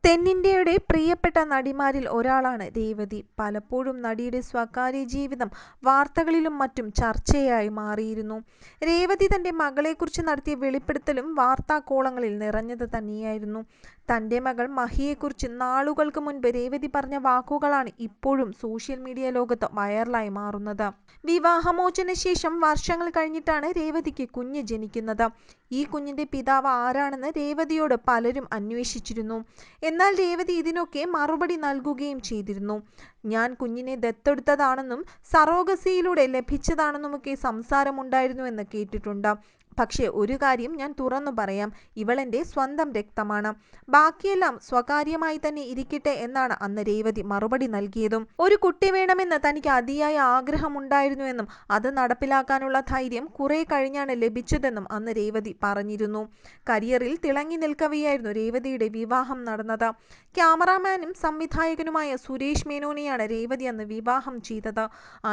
തെന്നിന്ത്യയുടെ പ്രിയപ്പെട്ട നടിമാരിൽ ഒരാളാണ് രേവതി. പലപ്പോഴും നടിയുടെ സ്വകാര്യ ജീവിതം വാർത്തകളിലും മറ്റും ചർച്ചയായി മാറിയിരുന്നു. രേവതി തന്റെ മകളെക്കുറിച്ച് നടത്തിയ വെളിപ്പെടുത്തലും വാർത്താകോളങ്ങളിൽ നിറഞ്ഞത് തന്നെയായിരുന്നു. തന്റെ മകൾ മഹിയെക്കുറിച്ച് നാളുകൾക്ക് മുൻപ് രേവതി പറഞ്ഞ വാക്കുകളാണ് ഇപ്പോഴും സോഷ്യൽ മീഡിയ ലോകത്ത് വൈറലായി മാറുന്നത്. വിവാഹമോചന ശേഷം വർഷങ്ങൾ കഴിഞ്ഞിട്ടാണ് രേവതിക്ക് കുഞ്ഞ് ജനിക്കുന്നത്. ഈ കുഞ്ഞിന്റെ പിതാവ് ആരാണെന്ന് രേവതിയോട് പലരും അന്വേഷിച്ചിരുന്നു. എന്നാൽ രേവതി ഇതിനൊക്കെ മറുപടി നൽകുകയും ചെയ്തിരുന്നു. ഞാൻ കുഞ്ഞിനെ ദത്തെടുത്തതാണെന്നും സറോഗസിയിലൂടെ ലഭിച്ചതാണെന്നുമൊക്കെ സംസാരമുണ്ടായിരുന്നുവെന്ന് കേട്ടിട്ടുണ്ട്. പക്ഷേ ഒരു കാര്യം ഞാൻ തുറന്നു പറയാം, ഇവളെന്റെ സ്വന്തം രക്തമാണ്. ബാക്കിയെല്ലാം സ്വകാര്യമായി തന്നെ ഇരിക്കട്ടെ എന്നാണ് അന്ന് രേവതി മറുപടി നൽകിയതും. ഒരു കുട്ടി വേണമെന്ന് തനിക്ക് അതിയായ ആഗ്രഹമുണ്ടായിരുന്നുവെന്നും അത് നടപ്പിലാക്കാനുള്ള ധൈര്യം കുറെ കഴിഞ്ഞാണ് ലഭിച്ചതെന്നും അന്ന് രേവതി പറഞ്ഞിരുന്നു. കരിയറിൽ തിളങ്ങി നിൽക്കവെയായിരുന്നു രേവതിയുടെ വിവാഹം നടന്നത്. ക്യാമറാമാനും സംവിധായകനുമായ സുരേഷ് മേനോനെയാണ് രേവതി അന്ന് വിവാഹം ചെയ്തത്.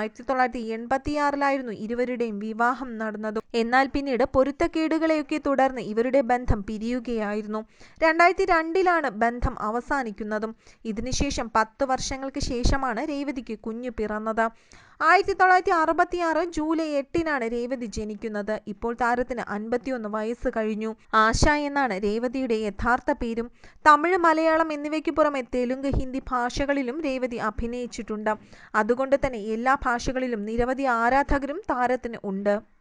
1986 ഇരുവരുടെയും വിവാഹം നടന്നത്. എന്നാൽ പിന്നീട് പൊരുത്തക്കേടുകളെയൊക്കെ തുടർന്ന് ഇവരുടെ ബന്ധം പിരിയുകയായിരുന്നു. 2002 ബന്ധം അവസാനിക്കുന്നതും. ഇതിനുശേഷം 10 വർഷങ്ങൾക്ക് ശേഷമാണ് രേവതിക്ക് കുഞ്ഞു പിറന്നത്. 1966 ജൂലൈ 8 രേവതി ജനിക്കുന്നത്. ഇപ്പോൾ താരത്തിന് 51 വയസ്സ് കഴിഞ്ഞു. ആശ എന്നാണ് രേവതിയുടെ യഥാർത്ഥ പേരും. തമിഴ്, മലയാളം എന്നിവയ്ക്ക് പുറമെ തെലുങ്ക്, ഹിന്ദി ഭാഷകളിലും രേവതി അഭിനയിച്ചിട്ടുണ്ട്. അതുകൊണ്ട് തന്നെ എല്ലാ ഭാഷകളിലും നിരവധി ആരാധകരും താരത്തിന് ഉണ്ട്.